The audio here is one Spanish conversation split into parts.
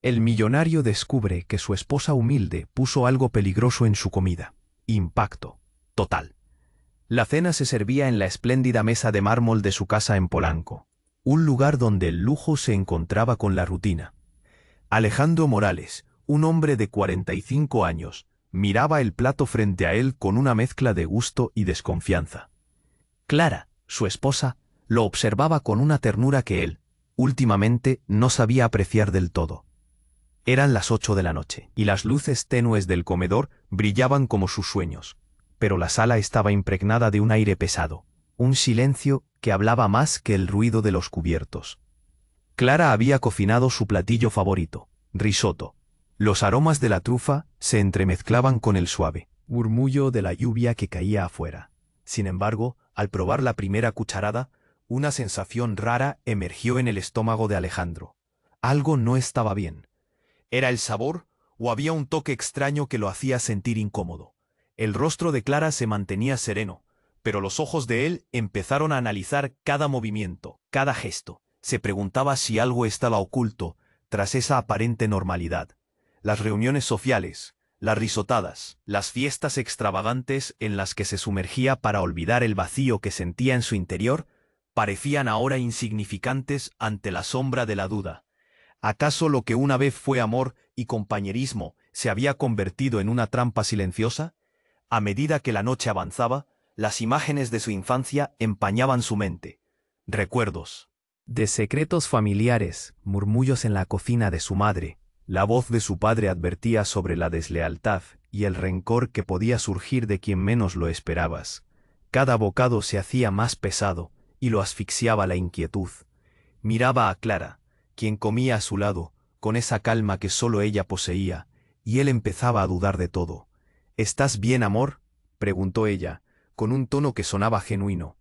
El millonario descubre que su esposa humilde puso algo peligroso en su comida. Impacto total. La cena se servía en la espléndida mesa de mármol de su casa en Polanco, un lugar donde el lujo se encontraba con la rutina. Alejandro Morales, un hombre de 45 años, miraba el plato frente a él con una mezcla de gusto y desconfianza. Clara, su esposa, lo observaba con una ternura que él, últimamente, no sabía apreciar del todo. Eran las 8 de la noche, y las luces tenues del comedor brillaban como sus sueños, pero la sala estaba impregnada de un aire pesado, un silencio que hablaba más que el ruido de los cubiertos. Clara había cocinado su platillo favorito, risotto. Los aromas de la trufa se entremezclaban con el suave murmullo de la lluvia que caía afuera. Sin embargo, al probar la primera cucharada, una sensación rara emergió en el estómago de Alejandro. Algo no estaba bien. ¿Era el sabor o había un toque extraño que lo hacía sentir incómodo? El rostro de Clara se mantenía sereno, pero los ojos de él empezaron a analizar cada movimiento, cada gesto. Se preguntaba si algo estaba oculto tras esa aparente normalidad. Las reuniones sociales, las risotadas, las fiestas extravagantes en las que se sumergía para olvidar el vacío que sentía en su interior, parecían ahora insignificantes ante la sombra de la duda. ¿Acaso lo que una vez fue amor y compañerismo se había convertido en una trampa silenciosa? A medida que la noche avanzaba, las imágenes de su infancia empañaban su mente. Recuerdos de secretos familiares, murmullos en la cocina de su madre. La voz de su padre advertía sobre la deslealtad y el rencor que podía surgir de quien menos lo esperabas. Cada bocado se hacía más pesado y lo asfixiaba la inquietud. Miraba a Clara, quien comía a su lado, con esa calma que solo ella poseía, y él empezaba a dudar de todo. «¿Estás bien, amor?», preguntó ella, con un tono que sonaba genuino.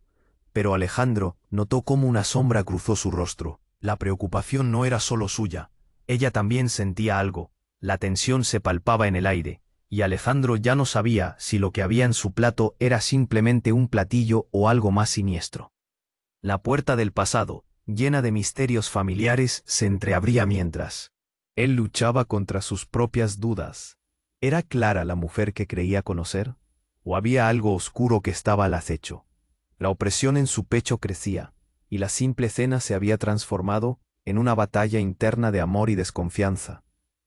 Pero Alejandro notó cómo una sombra cruzó su rostro. La preocupación no era solo suya. Ella también sentía algo. La tensión se palpaba en el aire, y Alejandro ya no sabía si lo que había en su plato era simplemente un platillo o algo más siniestro. La puerta del pasado, llena de misterios familiares, se entreabría mientras él luchaba contra sus propias dudas. ¿Era Clara la mujer que creía conocer? ¿O había algo oscuro que estaba al acecho? La opresión en su pecho crecía, y la simple cena se había transformado en una batalla interna de amor y desconfianza.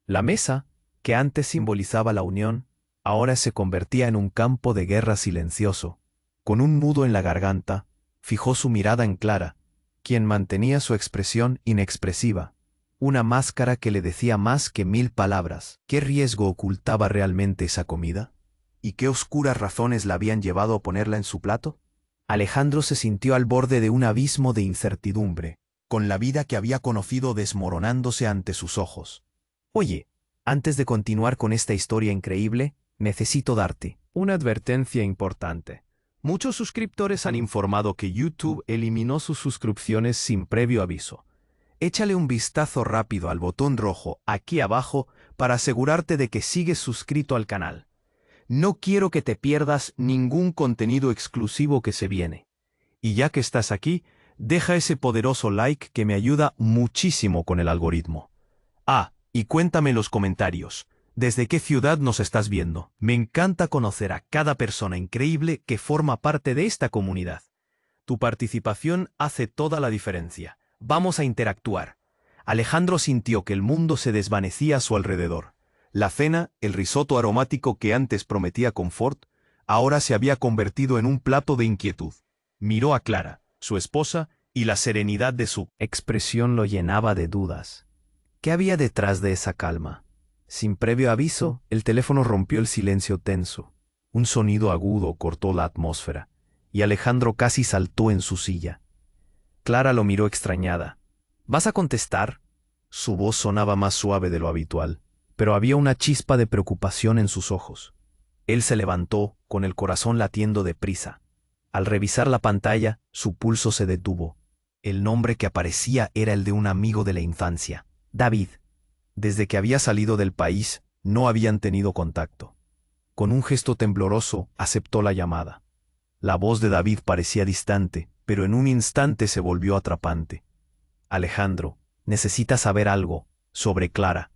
La mesa, que antes simbolizaba la unión, ahora se convertía en un campo de guerra silencioso. Con un nudo en la garganta, fijó su mirada en Clara, quien mantenía su expresión inexpresiva, una máscara que le decía más que 1000 palabras. ¿Qué riesgo ocultaba realmente esa comida? ¿Y qué oscuras razones la habían llevado a ponerla en su plato? Alejandro se sintió al borde de un abismo de incertidumbre, con la vida que había conocido desmoronándose ante sus ojos. «Oye, antes de continuar con esta historia increíble, necesito darte una advertencia importante. Muchos suscriptores han informado que YouTube eliminó sus suscripciones sin previo aviso. Échale un vistazo rápido al botón rojo aquí abajo para asegurarte de que sigues suscrito al canal. No quiero que te pierdas ningún contenido exclusivo que se viene. Y ya que estás aquí, deja ese poderoso like que me ayuda muchísimo con el algoritmo. Ah, y cuéntame en los comentarios, ¿desde qué ciudad nos estás viendo? Me encanta conocer a cada persona increíble que forma parte de esta comunidad. Tu participación hace toda la diferencia. Vamos a interactuar. Alejandro sintió que el mundo se desvanecía a su alrededor. La cena, el risotto aromático que antes prometía confort, ahora se había convertido en un plato de inquietud. Miró a Clara, su esposa, y la serenidad de su expresión lo llenaba de dudas. ¿Qué había detrás de esa calma? Sin previo aviso, el teléfono rompió el silencio tenso. Un sonido agudo cortó la atmósfera, y Alejandro casi saltó en su silla. Clara lo miró extrañada. ¿Vas a contestar? Su voz sonaba más suave de lo habitual, pero había una chispa de preocupación en sus ojos. Él se levantó, con el corazón latiendo deprisa. Al revisar la pantalla, su pulso se detuvo. El nombre que aparecía era el de un amigo de la infancia, David. Desde que había salido del país, no habían tenido contacto. Con un gesto tembloroso, aceptó la llamada. La voz de David parecía distante, pero en un instante se volvió atrapante. «Alejandro, necesitas saber algo sobre Clara».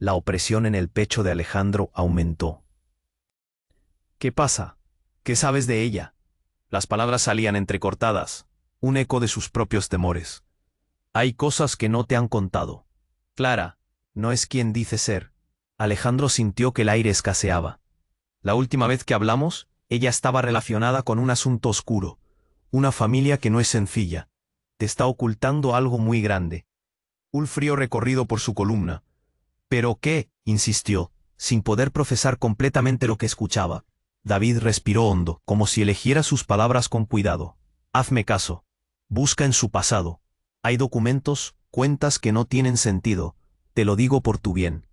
La opresión en el pecho de Alejandro aumentó. ¿Qué pasa? ¿Qué sabes de ella? Las palabras salían entrecortadas, un eco de sus propios temores. Hay cosas que no te han contado. Clara, no es quien dice ser. Alejandro sintió que el aire escaseaba. La última vez que hablamos, ella estaba relacionada con un asunto oscuro, una familia que no es sencilla. Te está ocultando algo muy grande. Un frío recorrido por su columna. ¿Pero qué? Insistió, sin poder procesar completamente lo que escuchaba. David respiró hondo, como si eligiera sus palabras con cuidado. Hazme caso. Busca en su pasado. Hay documentos, cuentas que no tienen sentido. Te lo digo por tu bien.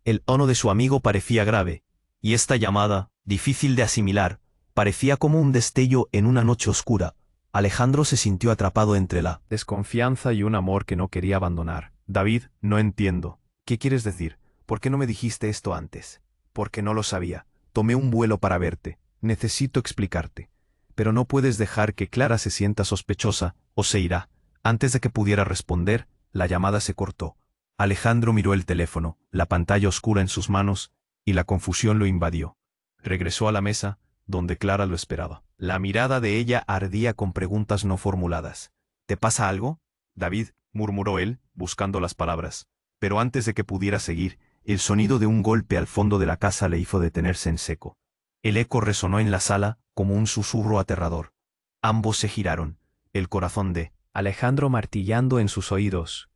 El tono de su amigo parecía grave, y esta llamada, difícil de asimilar, parecía como un destello en una noche oscura. Alejandro se sintió atrapado entre la desconfianza y un amor que no quería abandonar. David, no entiendo. ¿Qué quieres decir? ¿Por qué no me dijiste esto antes? Porque no lo sabía. Tomé un vuelo para verte. Necesito explicarte. Pero no puedes dejar que Clara se sienta sospechosa, o se irá. Antes de que pudiera responder, la llamada se cortó. Alejandro miró el teléfono, la pantalla oscura en sus manos, y la confusión lo invadió. Regresó a la mesa, donde Clara lo esperaba. La mirada de ella ardía con preguntas no formuladas. ¿Te pasa algo? David, murmuró él, buscando las palabras. Pero antes de que pudiera seguir, el sonido de un golpe al fondo de la casa le hizo detenerse en seco. El eco resonó en la sala como un susurro aterrador. Ambos se giraron, el corazón de Alejandro martillando en sus oídos.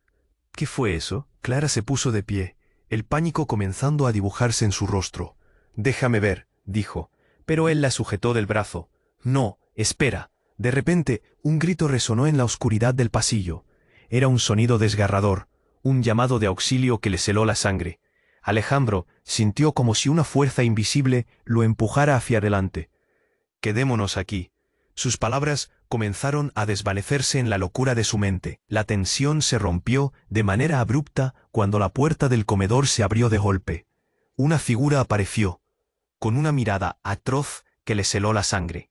¿Qué fue eso? Clara se puso de pie, el pánico comenzando a dibujarse en su rostro. Déjame ver, dijo, pero él la sujetó del brazo. No, espera. De repente, un grito resonó en la oscuridad del pasillo. Era un sonido desgarrador, un llamado de auxilio que le heló la sangre. Alejandro sintió como si una fuerza invisible lo empujara hacia adelante. Quedémonos aquí. Sus palabras comenzaron a desvanecerse en la locura de su mente. La tensión se rompió de manera abrupta cuando la puerta del comedor se abrió de golpe. Una figura apareció, con una mirada atroz que le heló la sangre.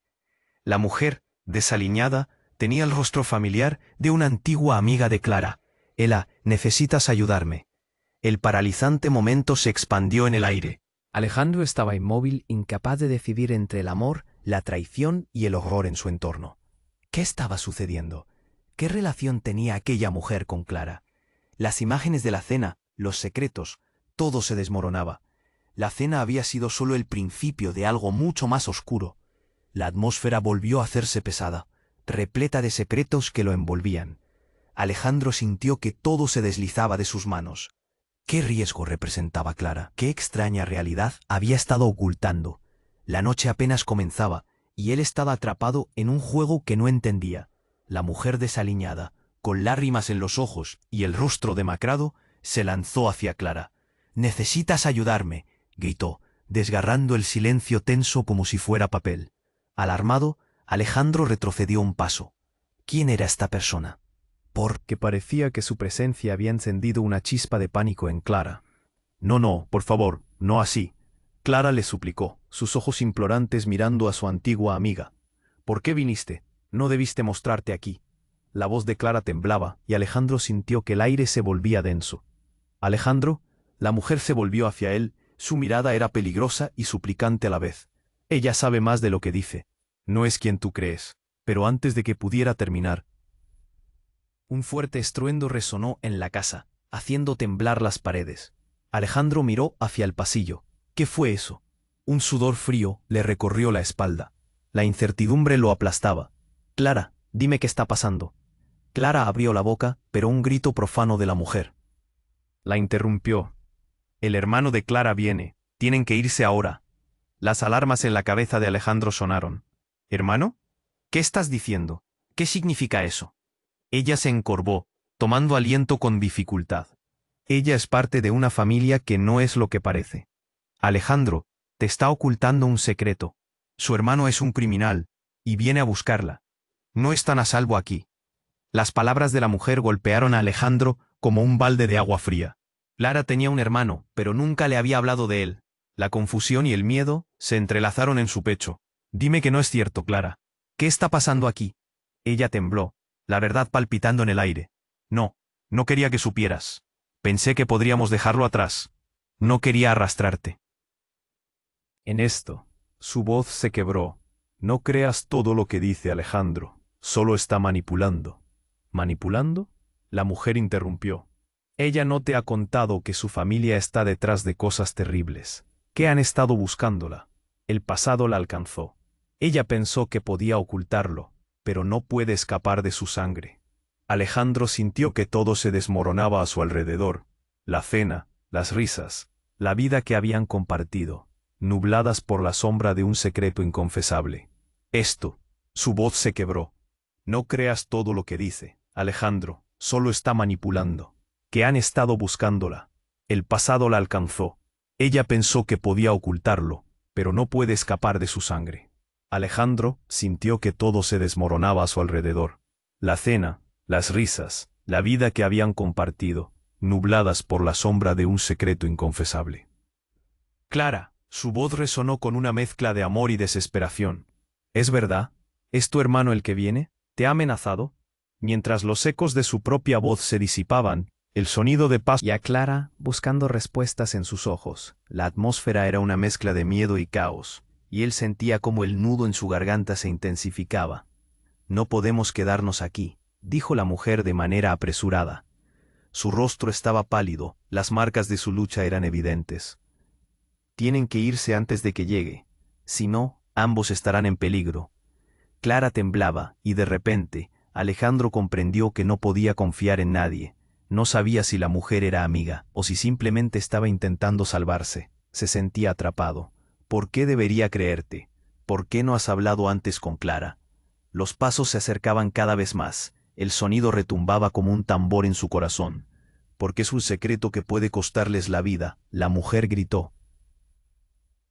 La mujer, desaliñada, tenía el rostro familiar de una antigua amiga de Clara. Ela, necesitas ayudarme. El paralizante momento se expandió en el aire. Alejandro estaba inmóvil, incapaz de decidir entre el amor, la traición y el horror en su entorno. ¿Qué estaba sucediendo? ¿Qué relación tenía aquella mujer con Clara? Las imágenes de la cena, los secretos, todo se desmoronaba. La cena había sido solo el principio de algo mucho más oscuro. La atmósfera volvió a hacerse pesada, repleta de secretos que lo envolvían. Alejandro sintió que todo se deslizaba de sus manos. ¿Qué riesgo representaba Clara? ¿Qué extraña realidad había estado ocultando? La noche apenas comenzaba, y él estaba atrapado en un juego que no entendía. La mujer desaliñada, con lágrimas en los ojos y el rostro demacrado, se lanzó hacia Clara. «Necesitas ayudarme», gritó, desgarrando el silencio tenso como si fuera papel. Alarmado, Alejandro retrocedió un paso. ¿Quién era esta persona? Porque parecía que su presencia había encendido una chispa de pánico en Clara. No, por favor, no así. Clara le suplicó, sus ojos implorantes mirando a su antigua amiga. ¿Por qué viniste? No debiste mostrarte aquí. La voz de Clara temblaba y Alejandro sintió que el aire se volvía denso. Alejandro, la mujer se volvió hacia él, su mirada era peligrosa y suplicante a la vez. Ella sabe más de lo que dice. No es quien tú crees. Pero antes de que pudiera terminar, un fuerte estruendo resonó en la casa, haciendo temblar las paredes. Alejandro miró hacia el pasillo. ¿Qué fue eso? Un sudor frío le recorrió la espalda. La incertidumbre lo aplastaba. «Clara, dime qué está pasando». Clara abrió la boca, pero un grito profano de la mujer la interrumpió. «El hermano de Clara viene. Tienen que irse ahora». Las alarmas en la cabeza de Alejandro sonaron. «¿Hermano? ¿Qué estás diciendo? ¿Qué significa eso?» Ella se encorvó, tomando aliento con dificultad. Ella es parte de una familia que no es lo que parece. Alejandro, te está ocultando un secreto. Su hermano es un criminal, y viene a buscarla. No están a salvo aquí. Las palabras de la mujer golpearon a Alejandro como un balde de agua fría. Clara tenía un hermano, pero nunca le había hablado de él. La confusión y el miedo se entrelazaron en su pecho. «Dime que no es cierto, Clara. ¿Qué está pasando aquí?» Ella tembló, la verdad palpitando en el aire. No quería que supieras. Pensé que podríamos dejarlo atrás. No quería arrastrarte. En esto, su voz se quebró. No creas todo lo que dice Alejandro, solo está manipulando. ¿Manipulando? La mujer interrumpió. Ella no te ha contado que su familia está detrás de cosas terribles, que han estado buscándola. El pasado la alcanzó. Ella pensó que podía ocultarlo, pero no puede escapar de su sangre. Alejandro sintió que todo se desmoronaba a su alrededor. La cena, las risas, la vida que habían compartido, nubladas por la sombra de un secreto inconfesable. Su voz se quebró. No creas todo lo que dice, Alejandro, solo está manipulando. Que han estado buscándola. El pasado la alcanzó. Ella pensó que podía ocultarlo, pero no puede escapar de su sangre. Alejandro sintió que todo se desmoronaba a su alrededor. La cena, las risas, la vida que habían compartido, nubladas por la sombra de un secreto inconfesable. Clara, su voz resonó con una mezcla de amor y desesperación. ¿Es verdad? ¿Es tu hermano el que viene? ¿Te ha amenazado? Mientras los ecos de su propia voz se disipaban, el sonido de paz y a Clara, buscando respuestas en sus ojos. La atmósfera era una mezcla de miedo y caos, y él sentía como el nudo en su garganta se intensificaba. No podemos quedarnos aquí, dijo la mujer de manera apresurada. Su rostro estaba pálido, las marcas de su lucha eran evidentes. Tienen que irse antes de que llegue, si no, ambos estarán en peligro. Clara temblaba, y de repente, Alejandro comprendió que no podía confiar en nadie. No sabía si la mujer era amiga, o si simplemente estaba intentando salvarse. Se sentía atrapado. ¿Por qué debería creerte? ¿Por qué no has hablado antes con Clara? Los pasos se acercaban cada vez más. El sonido retumbaba como un tambor en su corazón. Porque es un secreto que puede costarles la vida, la mujer gritó.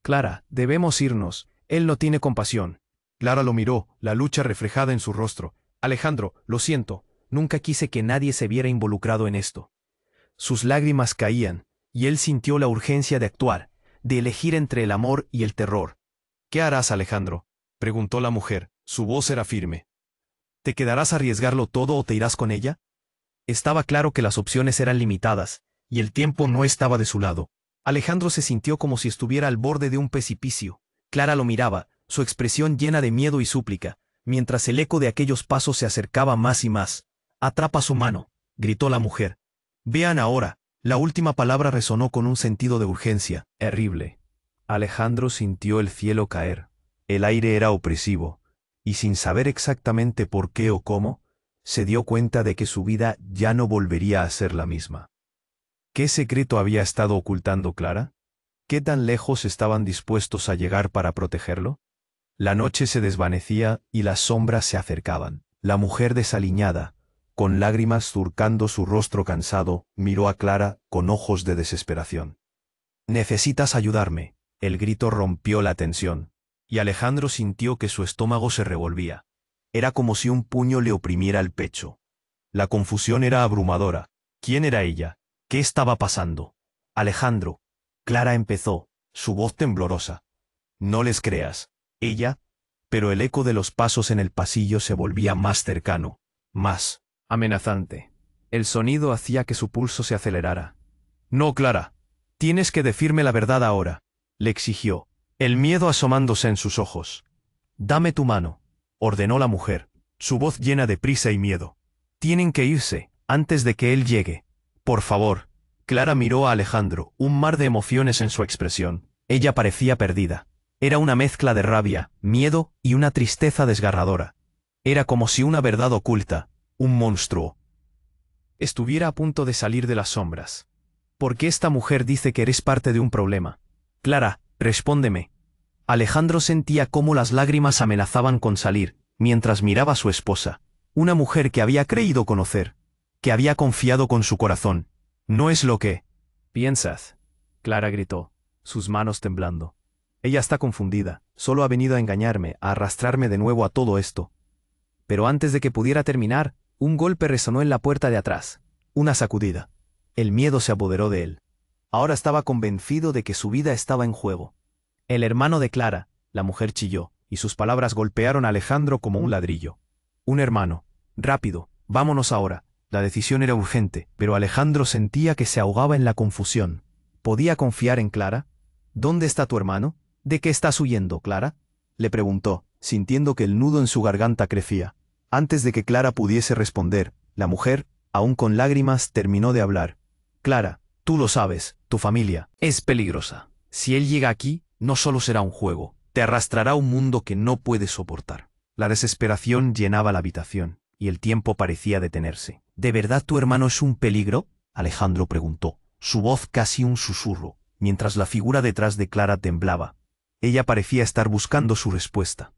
Clara, debemos irnos. Él no tiene compasión. Clara lo miró, la lucha reflejada en su rostro. Alejandro, lo siento. Nunca quise que nadie se viera involucrado en esto. Sus lágrimas caían, y él sintió la urgencia de actuar, de elegir entre el amor y el terror. ¿Qué harás, Alejandro?, preguntó la mujer. Su voz era firme. ¿Te quedarás a arriesgarlo todo o te irás con ella? Estaba claro que las opciones eran limitadas, y el tiempo no estaba de su lado. Alejandro se sintió como si estuviera al borde de un precipicio. Clara lo miraba, su expresión llena de miedo y súplica, mientras el eco de aquellos pasos se acercaba más y más. «Atrapa su mano», gritó la mujer. «Vean ahora». La última palabra resonó con un sentido de urgencia, terrible. Alejandro sintió el cielo caer. El aire era opresivo, y sin saber exactamente por qué o cómo, se dio cuenta de que su vida ya no volvería a ser la misma. ¿Qué secreto había estado ocultando Clara? ¿Qué tan lejos estaban dispuestos a llegar para protegerlo? La noche se desvanecía y las sombras se acercaban. La mujer desaliñada, con lágrimas surcando su rostro cansado, miró a Clara con ojos de desesperación. «Necesitas ayudarme», el grito rompió la tensión, y Alejandro sintió que su estómago se revolvía. Era como si un puño le oprimiera el pecho. La confusión era abrumadora. ¿Quién era ella? ¿Qué estaba pasando? «Alejandro», Clara empezó, su voz temblorosa. «No les creas». Ella, pero el eco de los pasos en el pasillo se volvía más cercano, más amenazante. El sonido hacía que su pulso se acelerara. «No, Clara, tienes que decirme la verdad ahora», le exigió, el miedo asomándose en sus ojos. «Dame tu mano», ordenó la mujer, su voz llena de prisa y miedo. «Tienen que irse, antes de que él llegue. Por favor». Clara miró a Alejandro, un mar de emociones en su expresión. Ella parecía perdida. Era una mezcla de rabia, miedo y una tristeza desgarradora. Era como si una verdad oculta, un monstruo, estuviera a punto de salir de las sombras. ¿Por qué esta mujer dice que eres parte de un problema? Clara, respóndeme. Alejandro sentía cómo las lágrimas amenazaban con salir, mientras miraba a su esposa, una mujer que había creído conocer, que había confiado con su corazón. «No es lo que piensas», Clara gritó, sus manos temblando. Ella está confundida, solo ha venido a engañarme, a arrastrarme de nuevo a todo esto. Pero antes de que pudiera terminar, un golpe resonó en la puerta de atrás, una sacudida. El miedo se apoderó de él. Ahora estaba convencido de que su vida estaba en juego. «El hermano de Clara», la mujer chilló, y sus palabras golpearon a Alejandro como un ladrillo. «Un hermano. Rápido, vámonos ahora». La decisión era urgente, pero Alejandro sentía que se ahogaba en la confusión. ¿Podía confiar en Clara? ¿Dónde está tu hermano? ¿De qué estás huyendo, Clara? Le preguntó, sintiendo que el nudo en su garganta crecía. Antes de que Clara pudiese responder, la mujer, aún con lágrimas, terminó de hablar. Clara, tú lo sabes, tu familia es peligrosa. Si él llega aquí, no solo será un juego, te arrastrará a un mundo que no puedes soportar. La desesperación llenaba la habitación, y el tiempo parecía detenerse. ¿De verdad tu hermano es un peligro? Alejandro preguntó, su voz casi un susurro, mientras la figura detrás de Clara temblaba. Ella parecía estar buscando su respuesta.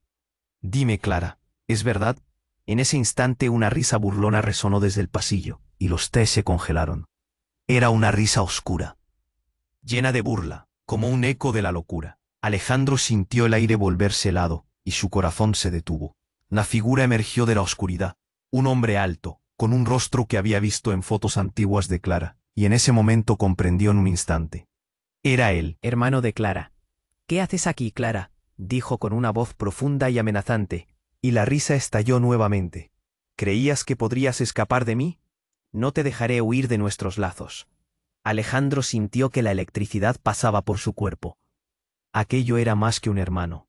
Dime, Clara, ¿es verdad? En ese instante una risa burlona resonó desde el pasillo, y los tres se congelaron. Era una risa oscura, llena de burla, como un eco de la locura. Alejandro sintió el aire volverse helado, y su corazón se detuvo. La figura emergió de la oscuridad, un hombre alto, con un rostro que había visto en fotos antiguas de Clara, y en ese momento comprendió en un instante. Era él, hermano de Clara. ¿Qué haces aquí, Clara?, dijo con una voz profunda y amenazante, y la risa estalló nuevamente. ¿Creías que podrías escapar de mí? No te dejaré huir de nuestros lazos. Alejandro sintió que la electricidad pasaba por su cuerpo. Aquello era más que un hermano.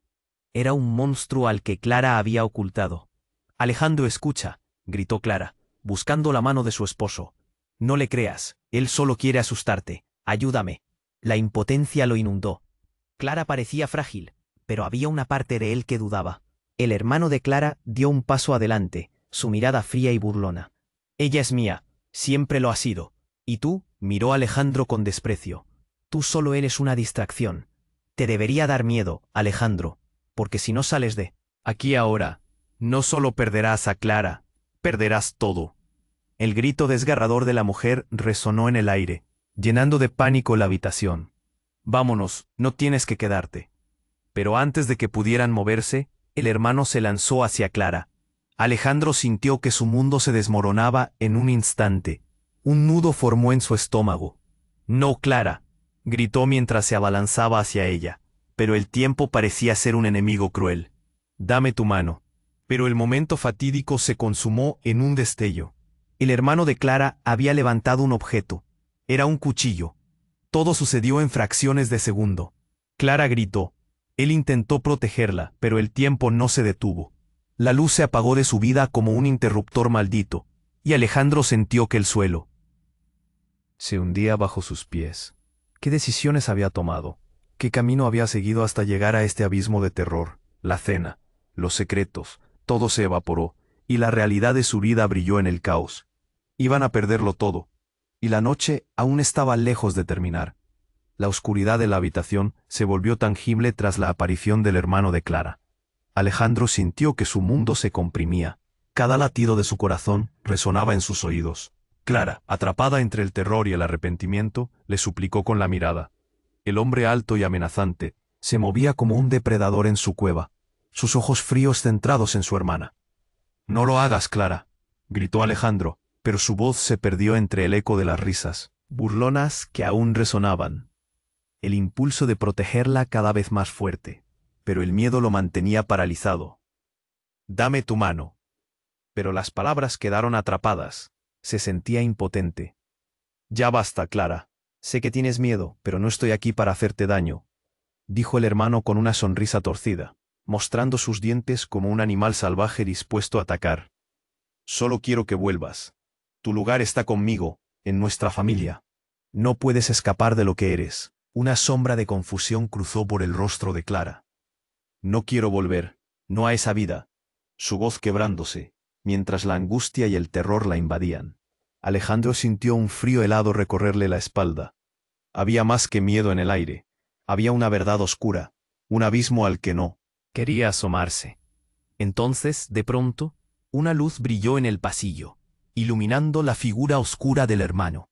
Era un monstruo al que Clara había ocultado. Alejandro, escucha, gritó Clara, buscando la mano de su esposo. No le creas, él solo quiere asustarte. Ayúdame. La impotencia lo inundó. Clara parecía frágil, pero había una parte de él que dudaba. El hermano de Clara dio un paso adelante, su mirada fría y burlona. Ella es mía, siempre lo ha sido. ¿Y tú? Miró a Alejandro con desprecio. Tú solo eres una distracción. Te debería dar miedo, Alejandro, porque si no sales de aquí ahora, no solo perderás a Clara, perderás todo. El grito desgarrador de la mujer resonó en el aire, llenando de pánico la habitación. Vámonos, no tienes que quedarte. Pero antes de que pudieran moverse, el hermano se lanzó hacia Clara. Alejandro sintió que su mundo se desmoronaba en un instante. Un nudo formó en su estómago. No, Clara, gritó mientras se abalanzaba hacia ella, pero el tiempo parecía ser un enemigo cruel. Dame tu mano. Pero el momento fatídico se consumó en un destello. El hermano de Clara había levantado un objeto. Era un cuchillo. Todo sucedió en fracciones de segundo. Clara gritó. Él intentó protegerla, pero el tiempo no se detuvo. La luz se apagó de su vida como un interruptor maldito, y Alejandro sintió que el suelo se hundía bajo sus pies. ¿Qué decisiones había tomado? ¿Qué camino había seguido hasta llegar a este abismo de terror? La cena, los secretos, todo se evaporó, y la realidad de su vida brilló en el caos. Iban a perderlo todo, y la noche aún estaba lejos de terminar. La oscuridad de la habitación se volvió tangible tras la aparición del hermano de Clara. Alejandro sintió que su mundo se comprimía. Cada latido de su corazón resonaba en sus oídos. Clara, atrapada entre el terror y el arrepentimiento, le suplicó con la mirada. El hombre alto y amenazante se movía como un depredador en su cueva, sus ojos fríos centrados en su hermana. «No lo hagas, Clara», gritó Alejandro, pero su voz se perdió entre el eco de las risas, burlonas que aún resonaban. El impulso de protegerla cada vez más fuerte, pero el miedo lo mantenía paralizado. «Dame tu mano». Pero las palabras quedaron atrapadas. Se sentía impotente. «Ya basta, Clara. Sé que tienes miedo, pero no estoy aquí para hacerte daño», dijo el hermano con una sonrisa torcida, mostrando sus dientes como un animal salvaje dispuesto a atacar. «Solo quiero que vuelvas. Tu lugar está conmigo, en nuestra familia. No puedes escapar de lo que eres». Una sombra de confusión cruzó por el rostro de Clara. «No quiero volver, no a esa vida», su voz quebrándose, mientras la angustia y el terror la invadían. Alejandro sintió un frío helado recorrerle la espalda. Había más que miedo en el aire. Había una verdad oscura, un abismo al que no quería asomarse. Entonces, de pronto, una luz brilló en el pasillo, iluminando la figura oscura del hermano.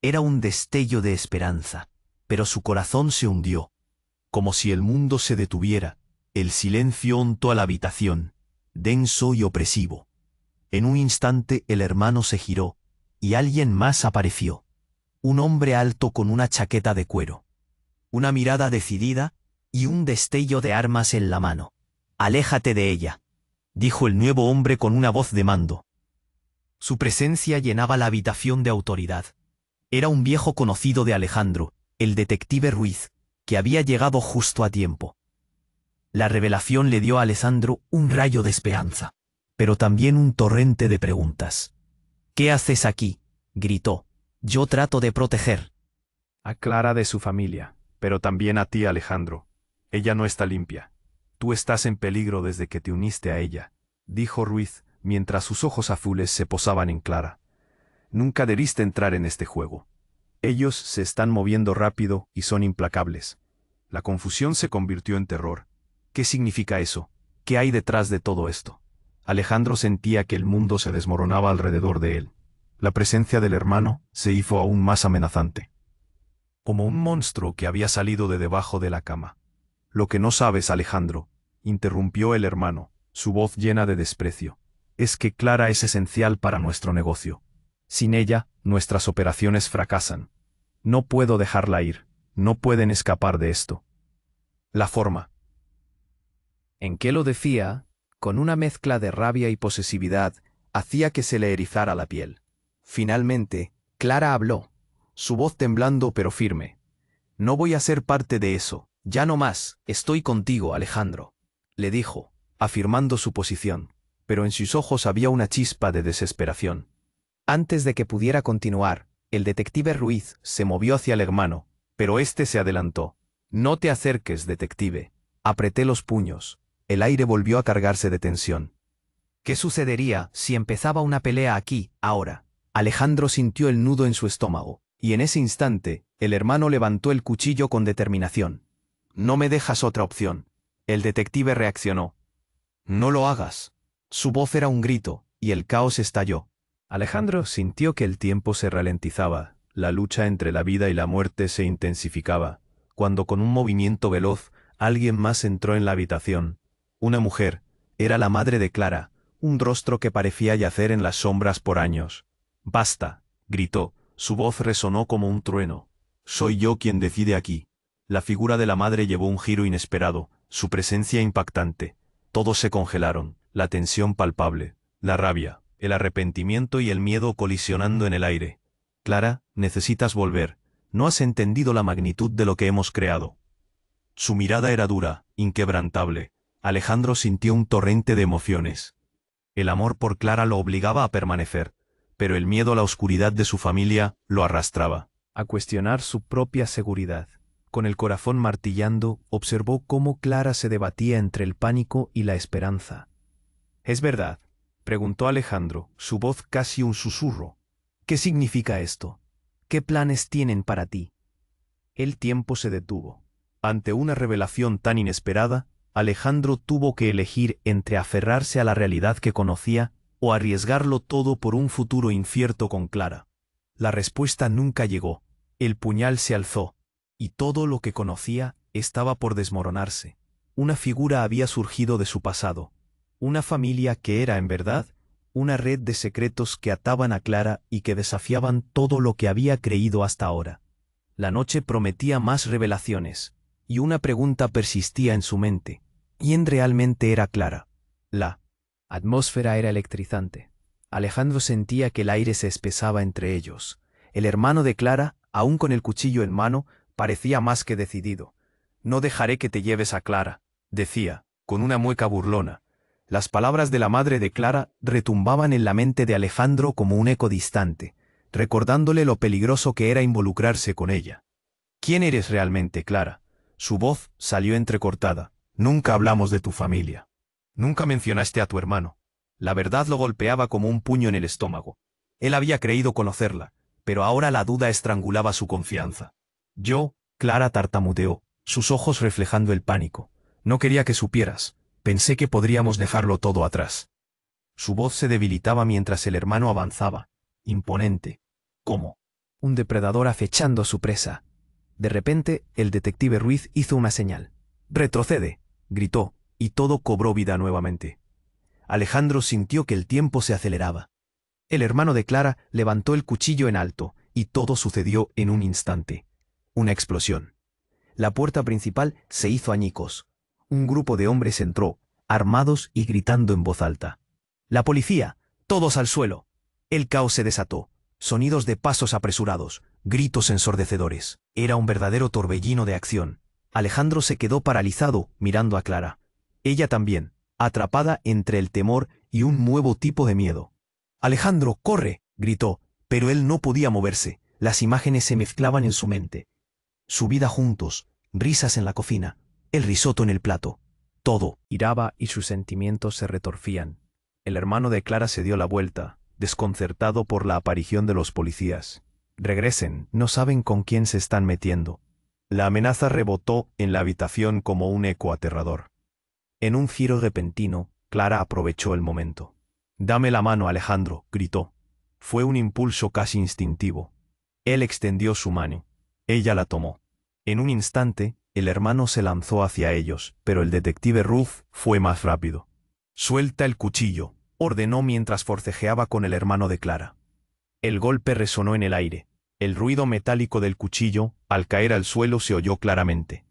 Era un destello de esperanza, pero su corazón se hundió. Como si el mundo se detuviera, el silencio untó a la habitación, denso y opresivo. En un instante el hermano se giró, y alguien más apareció. Un hombre alto con una chaqueta de cuero, una mirada decidida y un destello de armas en la mano. «Aléjate de ella», dijo el nuevo hombre con una voz de mando. Su presencia llenaba la habitación de autoridad. Era un viejo conocido de Alejandro, el detective Ruiz, que había llegado justo a tiempo. La revelación le dio a Alejandro un rayo de esperanza, pero también un torrente de preguntas. «¿Qué haces aquí?», gritó. «Yo trato de proteger». A Clara de su familia, pero también a ti, Alejandro. Ella no está limpia. Tú estás en peligro desde que te uniste a ella, dijo Ruiz, mientras sus ojos azules se posaban en Clara. Nunca debiste entrar en este juego. Ellos se están moviendo rápido y son implacables. La confusión se convirtió en terror. ¿Qué significa eso? ¿Qué hay detrás de todo esto? Alejandro sentía que el mundo se desmoronaba alrededor de él. La presencia del hermano se hizo aún más amenazante. Como un monstruo que había salido de debajo de la cama. «Lo que no sabes, Alejandro», interrumpió el hermano, su voz llena de desprecio, «es que Clara es esencial para nuestro negocio. Sin ella, nuestras operaciones fracasan. No puedo dejarla ir, no pueden escapar de esto». La forma en que lo decía, con una mezcla de rabia y posesividad, hacía que se le erizara la piel. Finalmente, Clara habló, su voz temblando pero firme. «No voy a ser parte de eso, ya no más, estoy contigo, Alejandro», le dijo, afirmando su posición, pero en sus ojos había una chispa de desesperación. Antes de que pudiera continuar, el detective Ruiz se movió hacia el hermano, pero éste se adelantó. «No te acerques, detective». Apreté los puños. El aire volvió a cargarse de tensión. ¿Qué sucedería si empezaba una pelea aquí, ahora? Alejandro sintió el nudo en su estómago, y en ese instante, el hermano levantó el cuchillo con determinación. «No me dejas otra opción». El detective reaccionó. «No lo hagas». Su voz era un grito, y el caos estalló. Alejandro sintió que el tiempo se ralentizaba, la lucha entre la vida y la muerte se intensificaba, cuando con un movimiento veloz, alguien más entró en la habitación. Una mujer, era la madre de Clara, un rostro que parecía yacer en las sombras por años. «Basta», gritó, su voz resonó como un trueno. «Soy yo quien decide aquí». La figura de la madre llevó un giro inesperado, su presencia impactante. Todos se congelaron, la tensión palpable, la rabia, el arrepentimiento y el miedo colisionando en el aire. «Clara, necesitas volver. No has entendido la magnitud de lo que hemos creado». Su mirada era dura, inquebrantable. Alejandro sintió un torrente de emociones. El amor por Clara lo obligaba a permanecer, pero el miedo a la oscuridad de su familia lo arrastraba a cuestionar su propia seguridad. Con el corazón martillando, observó cómo Clara se debatía entre el pánico y la esperanza. «¿Es verdad?», preguntó Alejandro, su voz casi un susurro. «¿Qué significa esto? ¿Qué planes tienen para ti?». El tiempo se detuvo. Ante una revelación tan inesperada, Alejandro tuvo que elegir entre aferrarse a la realidad que conocía o arriesgarlo todo por un futuro incierto con Clara. La respuesta nunca llegó. El puñal se alzó, y todo lo que conocía estaba por desmoronarse. Una figura había surgido de su pasado, una familia que era, en verdad, una red de secretos que ataban a Clara y que desafiaban todo lo que había creído hasta ahora. La noche prometía más revelaciones, y una pregunta persistía en su mente. ¿Quién realmente era Clara? La atmósfera era electrizante. Alejandro sentía que el aire se espesaba entre ellos. El hermano de Clara, aún con el cuchillo en mano, parecía más que decidido. «No dejaré que te lleves a Clara», decía, con una mueca burlona. Las palabras de la madre de Clara retumbaban en la mente de Alejandro como un eco distante, recordándole lo peligroso que era involucrarse con ella. «¿Quién eres realmente, Clara?». Su voz salió entrecortada. «Nunca hablamos de tu familia. Nunca mencionaste a tu hermano». La verdad lo golpeaba como un puño en el estómago. Él había creído conocerla, pero ahora la duda estrangulaba su confianza. «Yo», Clara tartamudeó, sus ojos reflejando el pánico. «No quería que supieras. Pensé que podríamos dejarlo todo atrás». Su voz se debilitaba mientras el hermano avanzaba, imponente, como un depredador acechando a su presa. De repente, el detective Ruiz hizo una señal. «Retrocede», gritó, y todo cobró vida nuevamente. Alejandro sintió que el tiempo se aceleraba. El hermano de Clara levantó el cuchillo en alto, y todo sucedió en un instante. Una explosión. La puerta principal se hizo añicos. Un grupo de hombres entró, armados y gritando en voz alta. «¡La policía! ¡Todos al suelo!». El caos se desató. Sonidos de pasos apresurados, gritos ensordecedores. Era un verdadero torbellino de acción. Alejandro se quedó paralizado mirando a Clara. Ella también, atrapada entre el temor y un nuevo tipo de miedo. «Alejandro, corre», gritó, pero él no podía moverse. Las imágenes se mezclaban en su mente. Su vida juntos, risas en la cocina, el risotto en el plato. Todo giraba y sus sentimientos se retorcían. El hermano de Clara se dio la vuelta, desconcertado por la aparición de los policías. «Regresen, no saben con quién se están metiendo». La amenaza rebotó en la habitación como un eco aterrador. En un giro repentino, Clara aprovechó el momento. «Dame la mano, Alejandro», gritó. Fue un impulso casi instintivo. Él extendió su mano. Ella la tomó. En un instante, el hermano se lanzó hacia ellos, pero el detective Ruth fue más rápido. «Suelta el cuchillo», ordenó mientras forcejeaba con el hermano de Clara. El golpe resonó en el aire. El ruido metálico del cuchillo, al caer al suelo, se oyó claramente.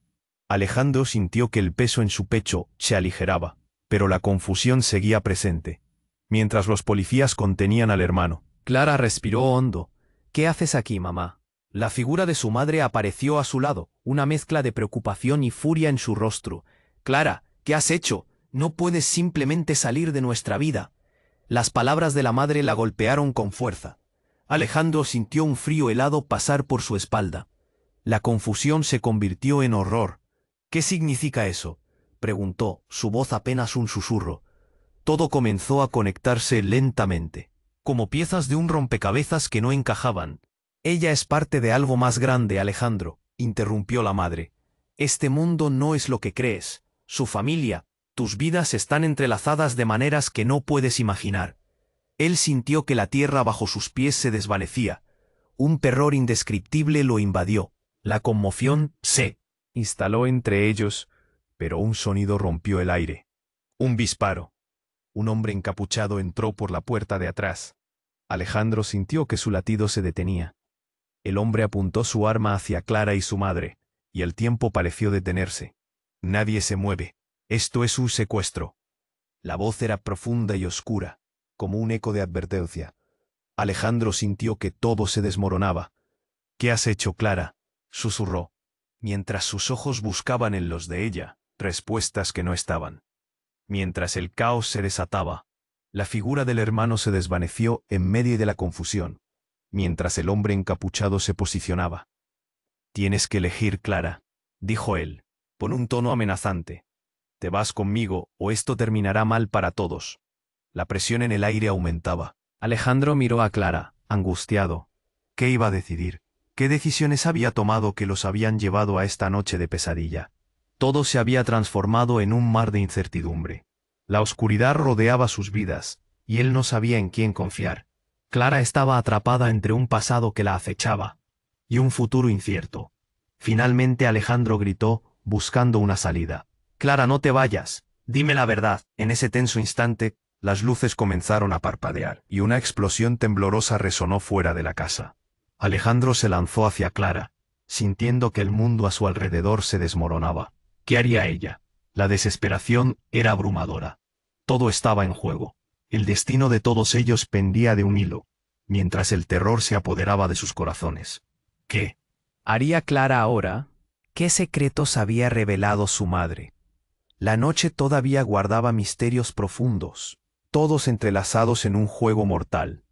Alejandro sintió que el peso en su pecho se aligeraba, pero la confusión seguía presente. Mientras los policías contenían al hermano, Clara respiró hondo. «¿Qué haces aquí, mamá?». La figura de su madre apareció a su lado, una mezcla de preocupación y furia en su rostro. «Clara, ¿qué has hecho? No puedes simplemente salir de nuestra vida». Las palabras de la madre la golpearon con fuerza. Alejandro sintió un frío helado pasar por su espalda. La confusión se convirtió en horror. «¿Qué significa eso?», preguntó, su voz apenas un susurro. Todo comenzó a conectarse lentamente, como piezas de un rompecabezas que no encajaban. «Ella es parte de algo más grande, Alejandro», interrumpió la madre. «Este mundo no es lo que crees. Su familia, tus vidas están entrelazadas de maneras que no puedes imaginar». Él sintió que la tierra bajo sus pies se desvanecía. Un terror indescriptible lo invadió. La conmoción se instaló entre ellos, pero un sonido rompió el aire. Un disparo. Un hombre encapuchado entró por la puerta de atrás. Alejandro sintió que su latido se detenía. El hombre apuntó su arma hacia Clara y su madre, y el tiempo pareció detenerse. «Nadie se mueve. Esto es un secuestro». La voz era profunda y oscura, como un eco de advertencia. Alejandro sintió que todo se desmoronaba. «¿Qué has hecho, Clara?», susurró, mientras sus ojos buscaban en los de ella respuestas que no estaban. Mientras el caos se desataba, la figura del hermano se desvaneció en medio de la confusión, mientras el hombre encapuchado se posicionaba. «Tienes que elegir, Clara», dijo él, con un tono amenazante. «Te vas conmigo o esto terminará mal para todos». La presión en el aire aumentaba. Alejandro miró a Clara, angustiado. ¿Qué iba a decidir? ¿Qué decisiones había tomado que los habían llevado a esta noche de pesadilla? Todo se había transformado en un mar de incertidumbre. La oscuridad rodeaba sus vidas, y él no sabía en quién confiar. Clara estaba atrapada entre un pasado que la acechaba, y un futuro incierto. Finalmente Alejandro gritó, buscando una salida. «Clara, no te vayas. Dime la verdad». En ese tenso instante, las luces comenzaron a parpadear, y una explosión temblorosa resonó fuera de la casa. Alejandro se lanzó hacia Clara, sintiendo que el mundo a su alrededor se desmoronaba. ¿Qué haría ella? La desesperación era abrumadora. Todo estaba en juego. El destino de todos ellos pendía de un hilo, mientras el terror se apoderaba de sus corazones. ¿Qué haría Clara ahora? ¿Qué secretos había revelado su madre? La noche todavía guardaba misterios profundos, todos entrelazados en un juego mortal.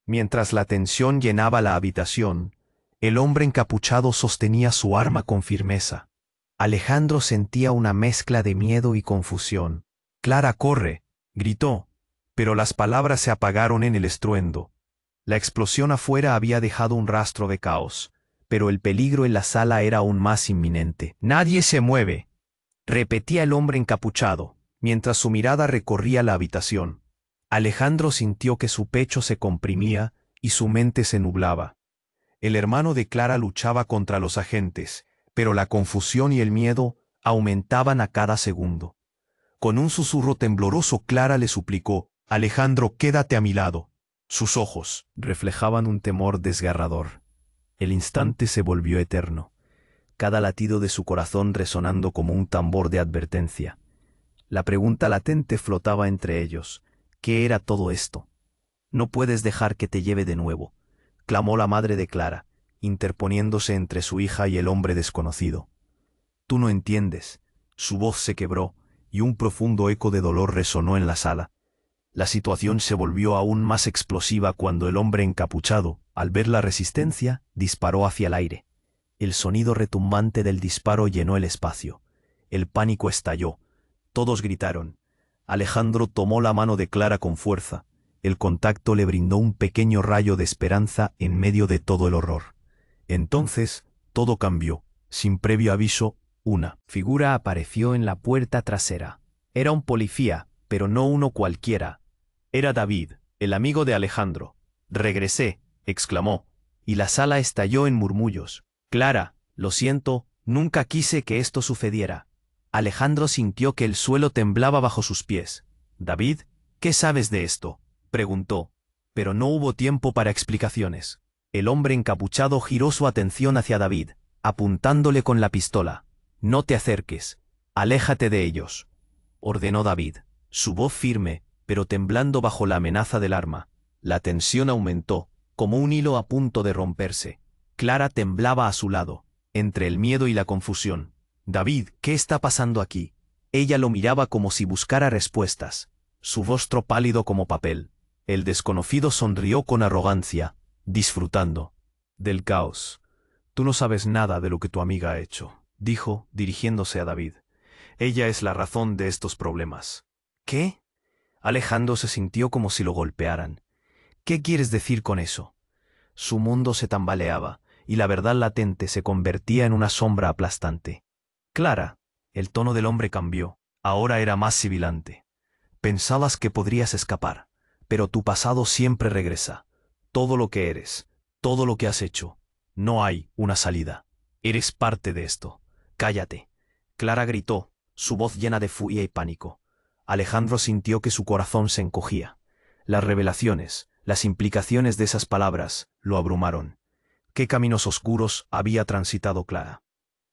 Mientras la tensión llenaba la habitación, el hombre encapuchado sostenía su arma con firmeza. Alejandro sentía una mezcla de miedo y confusión. «Clara, corre», gritó, pero las palabras se apagaron en el estruendo. La explosión afuera había dejado un rastro de caos, pero el peligro en la sala era aún más inminente. «Nadie se mueve», repetía el hombre encapuchado, mientras su mirada recorría la habitación. Alejandro sintió que su pecho se comprimía y su mente se nublaba. El hermano de Clara luchaba contra los agentes, pero la confusión y el miedo aumentaban a cada segundo. Con un susurro tembloroso Clara le suplicó, «Alejandro, quédate a mi lado». Sus ojos reflejaban un temor desgarrador. El instante se volvió eterno, cada latido de su corazón resonando como un tambor de advertencia. La pregunta latente flotaba entre ellos. ¿Qué era todo esto? «No puedes dejar que te lleve de nuevo», clamó la madre de Clara, interponiéndose entre su hija y el hombre desconocido. Tú no entiendes. Su voz se quebró, y un profundo eco de dolor resonó en la sala. La situación se volvió aún más explosiva cuando el hombre encapuchado, al ver la resistencia, disparó hacia el aire. El sonido retumbante del disparo llenó el espacio. El pánico estalló. Todos gritaron. Alejandro tomó la mano de Clara con fuerza. El contacto le brindó un pequeño rayo de esperanza en medio de todo el horror. Entonces, todo cambió. Sin previo aviso, una figura apareció en la puerta trasera. Era un policía, pero no uno cualquiera. Era David, el amigo de Alejandro. «Regresé», exclamó, y la sala estalló en murmullos. «Clara, lo siento, nunca quise que esto sucediera». Alejandro sintió que el suelo temblaba bajo sus pies. «David, ¿qué sabes de esto?», preguntó. Pero no hubo tiempo para explicaciones. El hombre encapuchado giró su atención hacia David, apuntándole con la pistola. «No te acerques. Aléjate de ellos», ordenó David, su voz firme, pero temblando bajo la amenaza del arma. La tensión aumentó, como un hilo a punto de romperse. Clara temblaba a su lado, entre el miedo y la confusión. «David, ¿qué está pasando aquí?». Ella lo miraba como si buscara respuestas, su rostro pálido como papel. El desconocido sonrió con arrogancia, disfrutando del caos. «Tú no sabes nada de lo que tu amiga ha hecho», dijo, dirigiéndose a David. «Ella es la razón de estos problemas». «¿Qué?». Alejandro se sintió como si lo golpearan. «¿Qué quieres decir con eso?». Su mundo se tambaleaba, y la verdad latente se convertía en una sombra aplastante. «Clara», el tono del hombre cambió, ahora era más sibilante. «Pensabas que podrías escapar, pero tu pasado siempre regresa. Todo lo que eres, todo lo que has hecho. No hay una salida. Eres parte de esto. Cállate». Clara gritó, su voz llena de furia y pánico. Alejandro sintió que su corazón se encogía. Las revelaciones, las implicaciones de esas palabras, lo abrumaron. ¿Qué caminos oscuros había transitado Clara?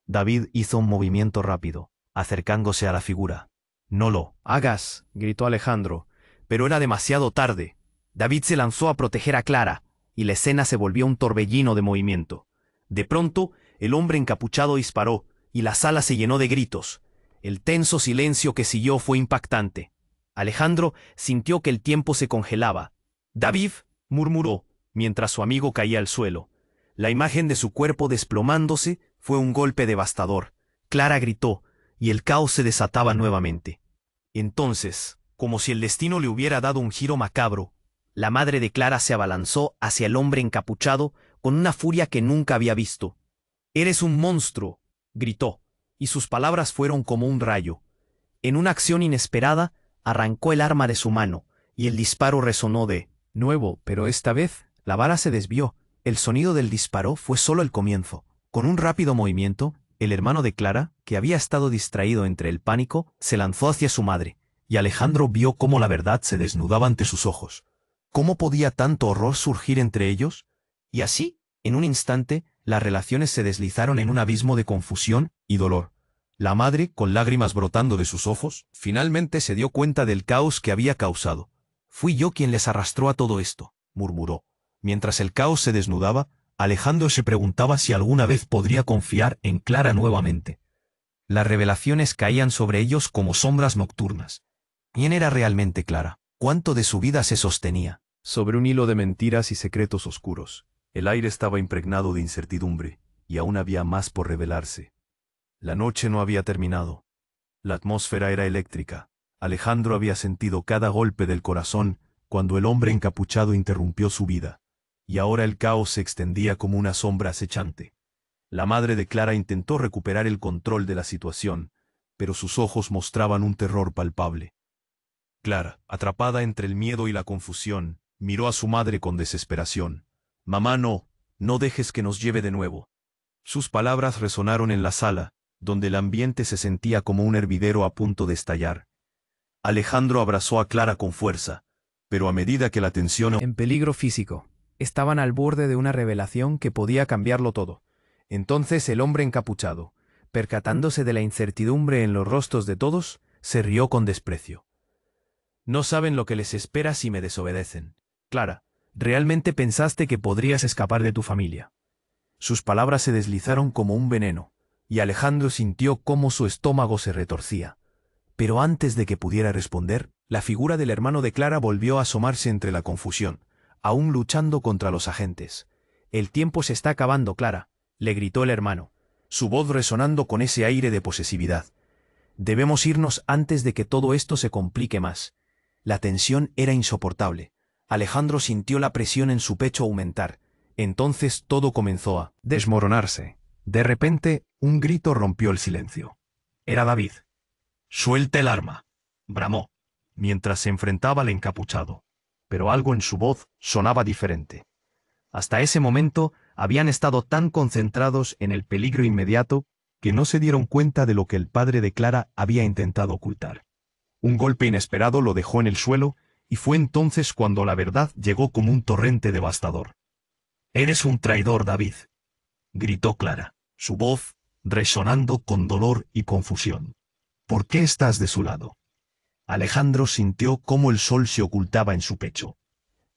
David hizo un movimiento rápido, acercándose a la figura. «No lo hagas», gritó Alejandro, pero era demasiado tarde. David se lanzó a proteger a Clara, y la escena se volvió un torbellino de movimiento. De pronto, el hombre encapuchado disparó, y la sala se llenó de gritos. El tenso silencio que siguió fue impactante. Alejandro sintió que el tiempo se congelaba. «David», murmuró, mientras su amigo caía al suelo. La imagen de su cuerpo desplomándose fue un golpe devastador. Clara gritó, y el caos se desataba nuevamente. Entonces, como si el destino le hubiera dado un giro macabro, la madre de Clara se abalanzó hacia el hombre encapuchado con una furia que nunca había visto. «Eres un monstruo», gritó, y sus palabras fueron como un rayo. En una acción inesperada, arrancó el arma de su mano, y el disparo resonó de nuevo, pero esta vez la bala se desvió. El sonido del disparo fue solo el comienzo. Con un rápido movimiento, el hermano de Clara, que había estado distraído entre el pánico, se lanzó hacia su madre, y Alejandro vio cómo la verdad se desnudaba ante sus ojos. ¿Cómo podía tanto horror surgir entre ellos? Y así, en un instante, las relaciones se deslizaron en un abismo de confusión y dolor. La madre, con lágrimas brotando de sus ojos, finalmente se dio cuenta del caos que había causado. «Fui yo quien les arrastró a todo esto», murmuró. Mientras el caos se desnudaba, Alejandro se preguntaba si alguna vez podría confiar en Clara nuevamente. Las revelaciones caían sobre ellos como sombras nocturnas. ¿Quién era realmente Clara? ¿Cuánto de su vida se sostenía sobre un hilo de mentiras y secretos oscuros? El aire estaba impregnado de incertidumbre, y aún había más por revelarse. La noche no había terminado. La atmósfera era eléctrica. Alejandro había sentido cada golpe del corazón cuando el hombre encapuchado interrumpió su vida. Y ahora el caos se extendía como una sombra acechante. La madre de Clara intentó recuperar el control de la situación, pero sus ojos mostraban un terror palpable. Clara, atrapada entre el miedo y la confusión, miró a su madre con desesperación. «Mamá, no dejes que nos lleve de nuevo». Sus palabras resonaron en la sala, donde el ambiente se sentía como un hervidero a punto de estallar. Alejandro abrazó a Clara con fuerza, pero a medida que la tensión... En peligro físico. Estaban al borde de una revelación que podía cambiarlo todo. Entonces el hombre encapuchado, percatándose de la incertidumbre en los rostros de todos, se rió con desprecio. «No saben lo que les espera si me desobedecen. Clara, ¿realmente pensaste que podrías escapar de tu familia? Sus palabras se deslizaron como un veneno, y Alejandro sintió cómo su estómago se retorcía. Pero antes de que pudiera responder, la figura del hermano de Clara volvió a asomarse entre la confusión, aún luchando contra los agentes. «El tiempo se está acabando, Clara», le gritó el hermano, su voz resonando con ese aire de posesividad. «Debemos irnos antes de que todo esto se complique más». La tensión era insoportable. Alejandro sintió la presión en su pecho aumentar. Entonces todo comenzó a desmoronarse. De repente, un grito rompió el silencio. Era David. «¡Suelte el arma!», bramó, mientras se enfrentaba al encapuchado. Pero algo en su voz sonaba diferente. Hasta ese momento habían estado tan concentrados en el peligro inmediato que no se dieron cuenta de lo que el padre de Clara había intentado ocultar. Un golpe inesperado lo dejó en el suelo, y fue entonces cuando la verdad llegó como un torrente devastador. «Eres un traidor, David», gritó Clara, su voz resonando con dolor y confusión. «¿Por qué estás de su lado?». Alejandro sintió cómo el sol se ocultaba en su pecho.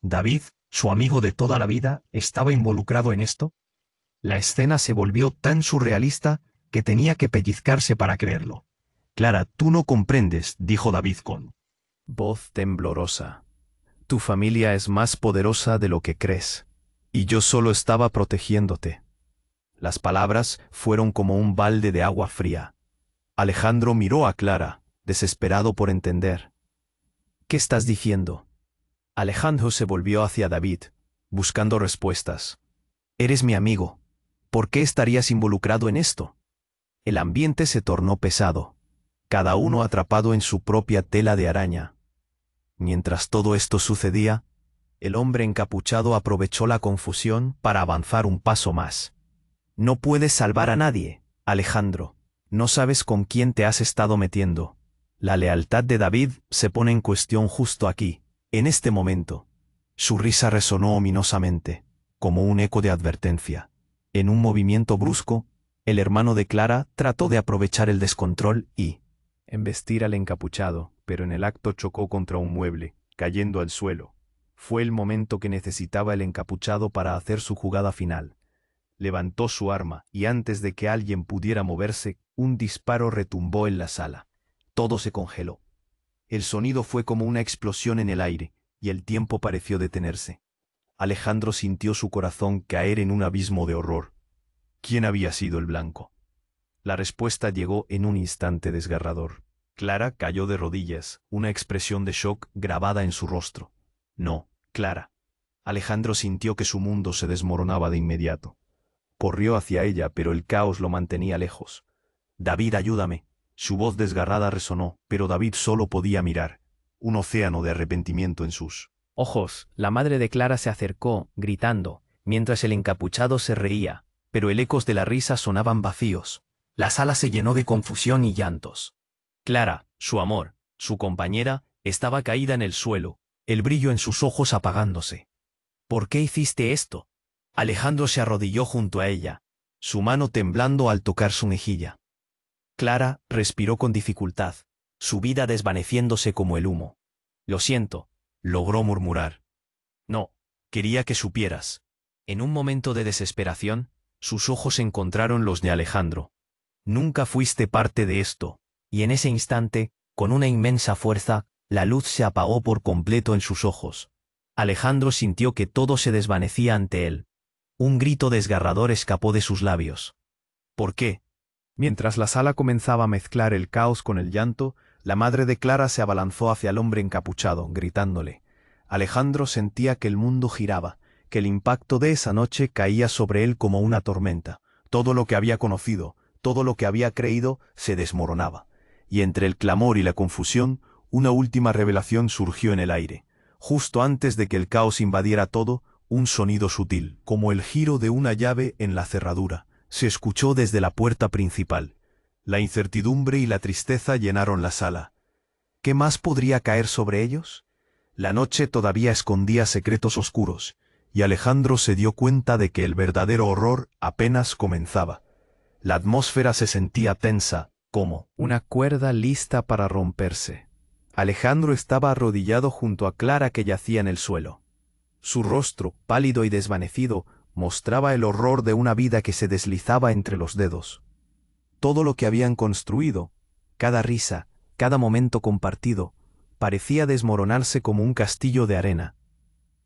¿David, su amigo de toda la vida, estaba involucrado en esto? La escena se volvió tan surrealista que tenía que pellizcarse para creerlo. «Clara, tú no comprendes», dijo David con voz temblorosa. «Tu familia es más poderosa de lo que crees, y yo solo estaba protegiéndote». Las palabras fueron como un balde de agua fría. Alejandro miró a Clara, desesperado por entender. «¿Qué estás diciendo?». Alejandro se volvió hacia David, buscando respuestas. «Eres mi amigo. ¿Por qué estarías involucrado en esto?». El ambiente se tornó pesado, cada uno atrapado en su propia tela de araña. Mientras todo esto sucedía, el hombre encapuchado aprovechó la confusión para avanzar un paso más. «No puedes salvar a nadie, Alejandro. No sabes con quién te has estado metiendo. La lealtad de David se pone en cuestión justo aquí, en este momento». Su risa resonó ominosamente, como un eco de advertencia. En un movimiento brusco, el hermano de Clara trató de aprovechar el descontrol y embestir al encapuchado, pero en el acto chocó contra un mueble, cayendo al suelo. Fue el momento que necesitaba el encapuchado para hacer su jugada final. Levantó su arma, y antes de que alguien pudiera moverse, un disparo retumbó en la sala. Todo se congeló. El sonido fue como una explosión en el aire, y el tiempo pareció detenerse. Alejandro sintió su corazón caer en un abismo de horror. ¿Quién había sido el blanco? La respuesta llegó en un instante desgarrador. Clara cayó de rodillas, una expresión de shock grabada en su rostro. «No, Clara». Alejandro sintió que su mundo se desmoronaba de inmediato. Corrió hacia ella, pero el caos lo mantenía lejos. «David, ayúdame». Su voz desgarrada resonó, pero David solo podía mirar. Un océano de arrepentimiento en sus ojos. La madre de Clara se acercó, gritando, mientras el encapuchado se reía, pero el ecos de la risa sonaban vacíos. La sala se llenó de confusión y llantos. Clara, su amor, su compañera, estaba caída en el suelo, el brillo en sus ojos apagándose. «¿Por qué hiciste esto?». Alejandro se arrodilló junto a ella, su mano temblando al tocar su mejilla. Clara respiró con dificultad, su vida desvaneciéndose como el humo. «Lo siento», logró murmurar. «No, quería que supieras». En un momento de desesperación, sus ojos encontraron los de Alejandro. «Nunca fuiste parte de esto». Y en ese instante, con una inmensa fuerza, la luz se apagó por completo en sus ojos. Alejandro sintió que todo se desvanecía ante él. Un grito desgarrador escapó de sus labios. «¿Por qué?». Mientras la sala comenzaba a mezclar el caos con el llanto, la madre de Clara se abalanzó hacia el hombre encapuchado, gritándole. Alejandro sentía que el mundo giraba, que el impacto de esa noche caía sobre él como una tormenta. Todo lo que había conocido, todo lo que había creído, se desmoronaba. Y entre el clamor y la confusión, una última revelación surgió en el aire. Justo antes de que el caos invadiera todo, un sonido sutil, como el giro de una llave en la cerradura, se escuchó desde la puerta principal. La incertidumbre y la tristeza llenaron la sala. ¿Qué más podría caer sobre ellos? La noche todavía escondía secretos oscuros, y Alejandro se dio cuenta de que el verdadero horror apenas comenzaba. La atmósfera se sentía tensa, como una cuerda lista para romperse. Alejandro estaba arrodillado junto a Clara que yacía en el suelo. Su rostro, pálido y desvanecido, mostraba el horror de una vida que se deslizaba entre los dedos. Todo lo que habían construido, cada risa, cada momento compartido, parecía desmoronarse como un castillo de arena.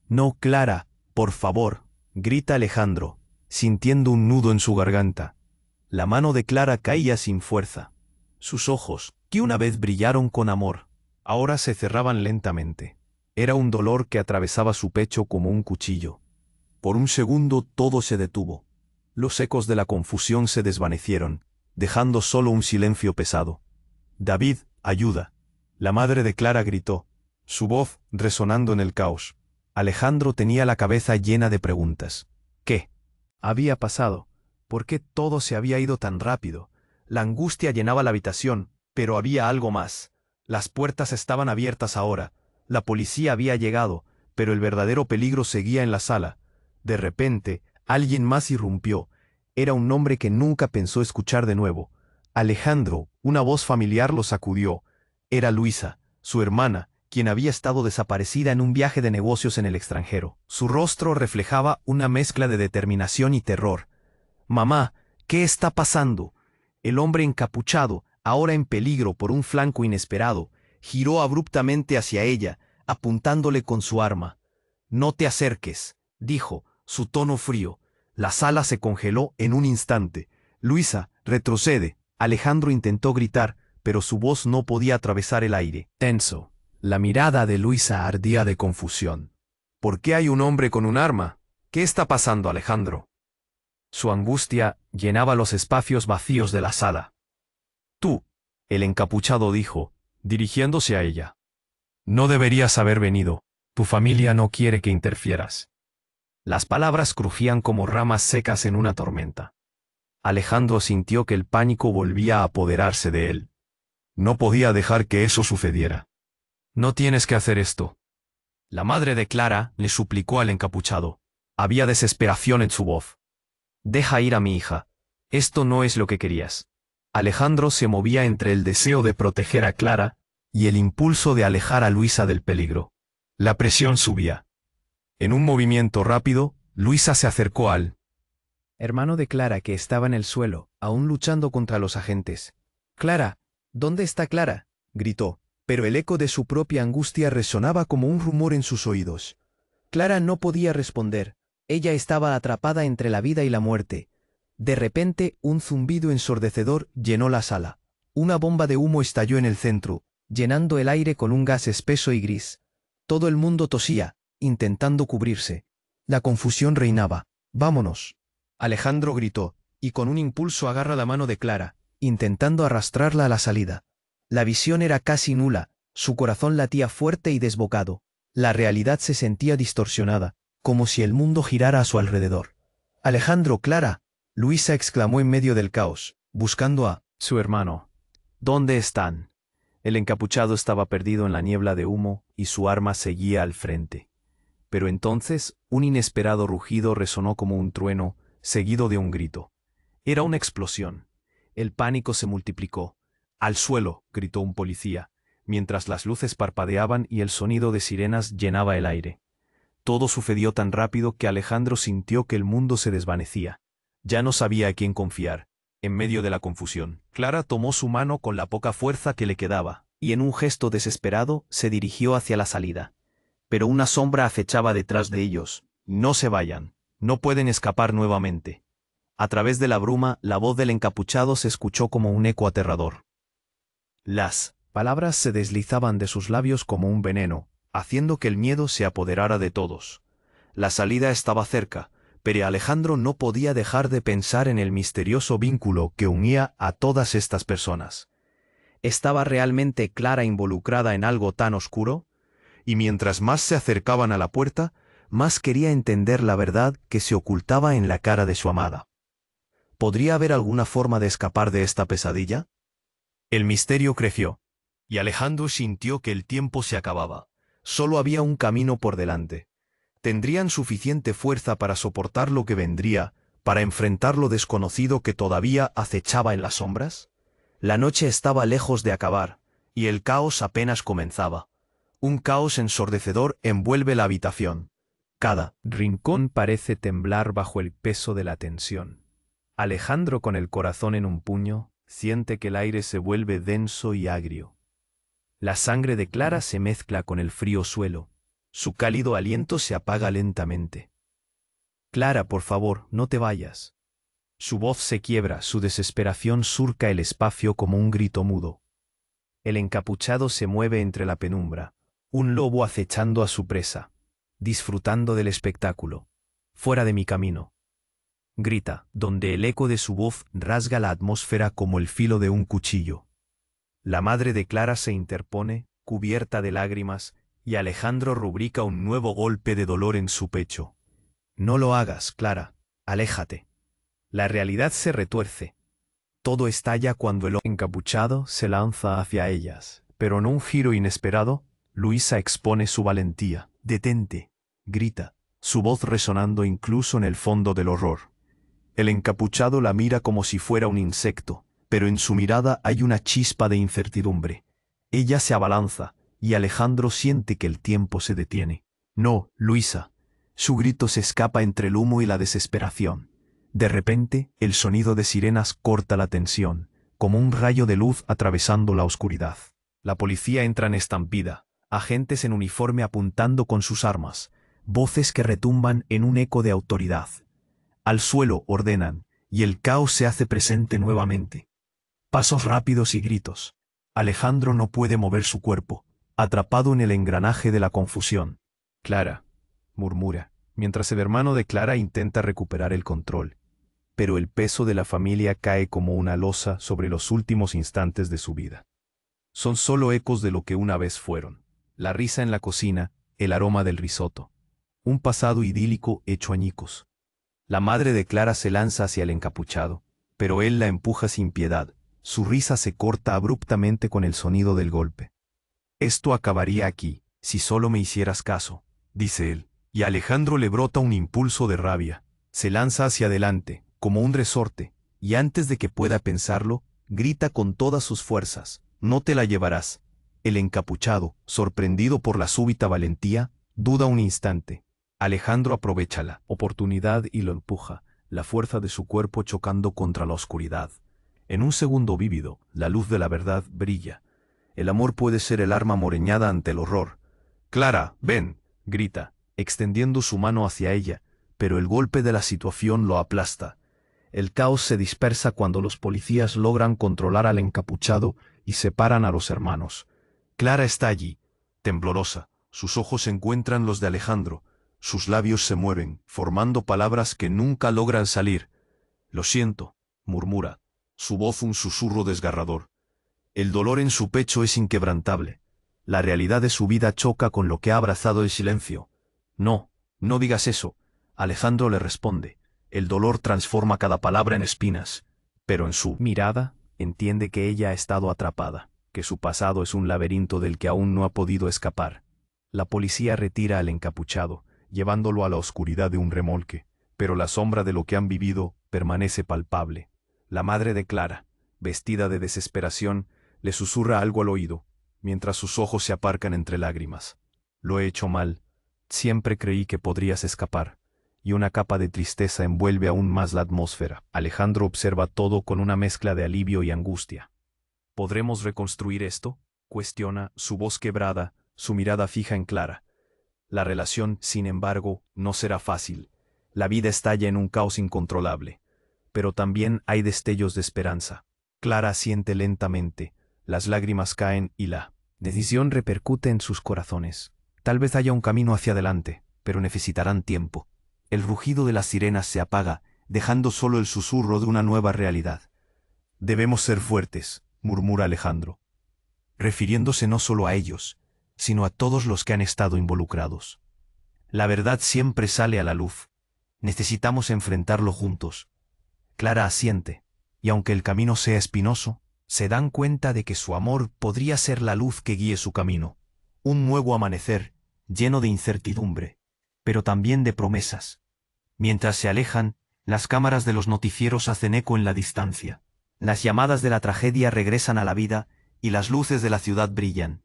«No, Clara, por favor», grita Alejandro, sintiendo un nudo en su garganta. La mano de Clara caía sin fuerza. Sus ojos, que una vez brillaron con amor, ahora se cerraban lentamente. Era un dolor que atravesaba su pecho como un cuchillo. Por un segundo todo se detuvo. Los ecos de la confusión se desvanecieron, dejando solo un silencio pesado. «David, ayuda», la madre de Clara gritó, su voz resonando en el caos. Alejandro tenía la cabeza llena de preguntas. ¿Qué había pasado? ¿Por qué todo se había ido tan rápido? La angustia llenaba la habitación, pero había algo más. Las puertas estaban abiertas ahora. La policía había llegado, pero el verdadero peligro seguía en la sala. De repente, alguien más irrumpió. Era un nombre que nunca pensó escuchar de nuevo. Alejandro, una voz familiar lo sacudió. Era Luisa, su hermana, quien había estado desaparecida en un viaje de negocios en el extranjero. Su rostro reflejaba una mezcla de determinación y terror. «Mamá, ¿qué está pasando?» El hombre encapuchado, ahora en peligro por un flanco inesperado, giró abruptamente hacia ella, apuntándole con su arma. «No te acerques», dijo, su tono frío. La sala se congeló en un instante. «Luisa, retrocede». Alejandro intentó gritar, pero su voz no podía atravesar el aire. Tenso. La mirada de Luisa ardía de confusión. «¿Por qué hay un hombre con un arma? ¿Qué está pasando, Alejandro?» Su angustia llenaba los espacios vacíos de la sala. «Tú», el encapuchado dijo, dirigiéndose a ella. «No deberías haber venido. Tu familia no quiere que interfieras». Las palabras crujían como ramas secas en una tormenta. Alejandro sintió que el pánico volvía a apoderarse de él. No podía dejar que eso sucediera. «No tienes que hacer esto». La madre de Clara le suplicó al encapuchado. Había desesperación en su voz. «Deja ir a mi hija. Esto no es lo que querías». Alejandro se movía entre el deseo de proteger a Clara y el impulso de alejar a Luisa del peligro. La presión subía. En un movimiento rápido, Luisa se acercó al hermano de Clara, que estaba en el suelo, aún luchando contra los agentes. «Clara, ¿dónde está Clara?», gritó, pero el eco de su propia angustia resonaba como un rumor en sus oídos. Clara no podía responder. Ella estaba atrapada entre la vida y la muerte. De repente, un zumbido ensordecedor llenó la sala. Una bomba de humo estalló en el centro, llenando el aire con un gas espeso y gris. Todo el mundo tosía, intentando cubrirse. La confusión reinaba. «Vámonos», Alejandro gritó, y con un impulso agarra la mano de Clara, intentando arrastrarla a la salida. La visión era casi nula, su corazón latía fuerte y desbocado. La realidad se sentía distorsionada, como si el mundo girara a su alrededor. «Alejandro, Clara», Luisa exclamó en medio del caos, buscando a su hermano. «¿Dónde están?» El encapuchado estaba perdido en la niebla de humo y su arma seguía al frente. Pero entonces un inesperado rugido resonó como un trueno, seguido de un grito. Era una explosión. El pánico se multiplicó. «¡Al suelo!», gritó un policía, mientras las luces parpadeaban y el sonido de sirenas llenaba el aire. Todo sucedió tan rápido que Alejandro sintió que el mundo se desvanecía. Ya no sabía a quién confiar. En medio de la confusión, Clara tomó su mano con la poca fuerza que le quedaba, y en un gesto desesperado se dirigió hacia la salida. Pero una sombra acechaba detrás de ellos. «No se vayan. No pueden escapar nuevamente». A través de la bruma, la voz del encapuchado se escuchó como un eco aterrador. Las palabras se deslizaban de sus labios como un veneno, haciendo que el miedo se apoderara de todos. La salida estaba cerca, pero Alejandro no podía dejar de pensar en el misterioso vínculo que unía a todas estas personas. ¿Estaba realmente Clara involucrada en algo tan oscuro? Y mientras más se acercaban a la puerta, más quería entender la verdad que se ocultaba en la cara de su amada. ¿Podría haber alguna forma de escapar de esta pesadilla? El misterio creció, y Alejandro sintió que el tiempo se acababa. Solo había un camino por delante. ¿Tendrían suficiente fuerza para soportar lo que vendría, para enfrentar lo desconocido que todavía acechaba en las sombras? La noche estaba lejos de acabar, y el caos apenas comenzaba. Un caos ensordecedor envuelve la habitación. Cada rincón parece temblar bajo el peso de la tensión. Alejandro, con el corazón en un puño, siente que el aire se vuelve denso y agrio. La sangre de Clara se mezcla con el frío suelo. Su cálido aliento se apaga lentamente. Clara, por favor, no te vayas. Su voz se quiebra, su desesperación surca el espacio como un grito mudo. El encapuchado se mueve entre la penumbra, un lobo acechando a su presa, disfrutando del espectáculo. Fuera de mi camino. Grita, donde el eco de su voz rasga la atmósfera como el filo de un cuchillo. La madre de Clara se interpone, cubierta de lágrimas, y Alejandro rubrica un nuevo golpe de dolor en su pecho. No lo hagas, Clara, aléjate. La realidad se retuerce. Todo estalla cuando el encapuchado se lanza hacia ellas, pero en un giro inesperado, Luisa expone su valentía. «Detente», grita, su voz resonando incluso en el fondo del horror. El encapuchado la mira como si fuera un insecto, pero en su mirada hay una chispa de incertidumbre. Ella se abalanza, y Alejandro siente que el tiempo se detiene. «No, Luisa». Su grito se escapa entre el humo y la desesperación. De repente, el sonido de sirenas corta la tensión, como un rayo de luz atravesando la oscuridad. La policía entra en estampida, agentes en uniforme apuntando con sus armas, voces que retumban en un eco de autoridad. Al suelo ordenan, y el caos se hace presente nuevamente. Pasos rápidos y gritos. Alejandro no puede mover su cuerpo, atrapado en el engranaje de la confusión. «Clara», murmura, mientras el hermano de Clara intenta recuperar el control. Pero el peso de la familia cae como una losa sobre los últimos instantes de su vida. Son solo ecos de lo que una vez fueron. La risa en la cocina, el aroma del risotto. Un pasado idílico hecho añicos. La madre de Clara se lanza hacia el encapuchado, pero él la empuja sin piedad. Su risa se corta abruptamente con el sonido del golpe. «Esto acabaría aquí, si solo me hicieras caso», dice él, y a Alejandro le brota un impulso de rabia. Se lanza hacia adelante, como un resorte, y antes de que pueda pensarlo, grita con todas sus fuerzas: «No te la llevarás». El encapuchado, sorprendido por la súbita valentía, duda un instante. Alejandro aprovecha la oportunidad y lo empuja, la fuerza de su cuerpo chocando contra la oscuridad. En un segundo vívido, la luz de la verdad brilla. El amor puede ser el arma moreñada ante el horror. «Clara, ven», grita, extendiendo su mano hacia ella, pero el golpe de la situación lo aplasta. El caos se dispersa cuando los policías logran controlar al encapuchado y separan a los hermanos. Clara está allí, temblorosa, sus ojos encuentran los de Alejandro, sus labios se mueven, formando palabras que nunca logran salir. «Lo siento», murmura, su voz un susurro desgarrador. El dolor en su pecho es inquebrantable. La realidad de su vida choca con lo que ha abrazado el silencio. «No, no digas eso», Alejandro le responde. El dolor transforma cada palabra en espinas, pero en su mirada entiende que ella ha estado atrapada, que su pasado es un laberinto del que aún no ha podido escapar. La policía retira al encapuchado, llevándolo a la oscuridad de un remolque, pero la sombra de lo que han vivido permanece palpable. La madre de Clara, vestida de desesperación, le susurra algo al oído, mientras sus ojos se aparcan entre lágrimas. «Lo he hecho mal. Siempre creí que podrías escapar», y una capa de tristeza envuelve aún más la atmósfera. Alejandro observa todo con una mezcla de alivio y angustia. «¿Podremos reconstruir esto?», cuestiona, su voz quebrada, su mirada fija en Clara. La relación, sin embargo, no será fácil. La vida estalla en un caos incontrolable. Pero también hay destellos de esperanza. Clara asiente lentamente, las lágrimas caen y la decisión repercute en sus corazones. Tal vez haya un camino hacia adelante, pero necesitarán tiempo. El rugido de las sirenas se apaga, dejando solo el susurro de una nueva realidad. «Debemos ser fuertes», murmura Alejandro, refiriéndose no solo a ellos, sino a todos los que han estado involucrados. La verdad siempre sale a la luz. Necesitamos enfrentarlo juntos. Clara asiente, y aunque el camino sea espinoso, se dan cuenta de que su amor podría ser la luz que guíe su camino. Un nuevo amanecer, lleno de incertidumbre, pero también de promesas. Mientras se alejan, las cámaras de los noticieros hacen eco en la distancia. Las llamadas de la tragedia regresan a la vida y las luces de la ciudad brillan.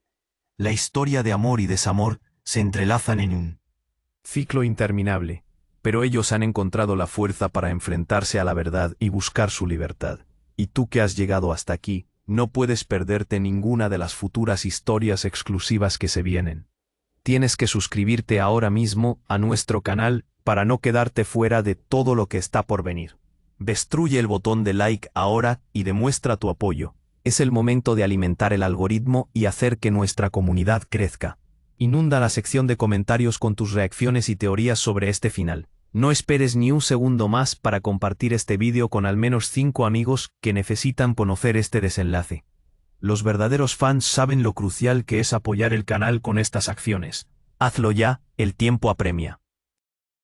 La historia de amor y desamor se entrelazan en un Ciclo interminable. Pero ellos han encontrado la fuerza para enfrentarse a la verdad y buscar su libertad. Y tú que has llegado hasta aquí, no puedes perderte ninguna de las futuras historias exclusivas que se vienen. Tienes que suscribirte ahora mismo a nuestro canal para no quedarte fuera de todo lo que está por venir. Destruye el botón de like ahora y demuestra tu apoyo. Es el momento de alimentar el algoritmo y hacer que nuestra comunidad crezca. Inunda la sección de comentarios con tus reacciones y teorías sobre este final. No esperes ni un segundo más para compartir este vídeo con al menos 5 amigos que necesitan conocer este desenlace. Los verdaderos fans saben lo crucial que es apoyar el canal con estas acciones. Hazlo ya, el tiempo apremia.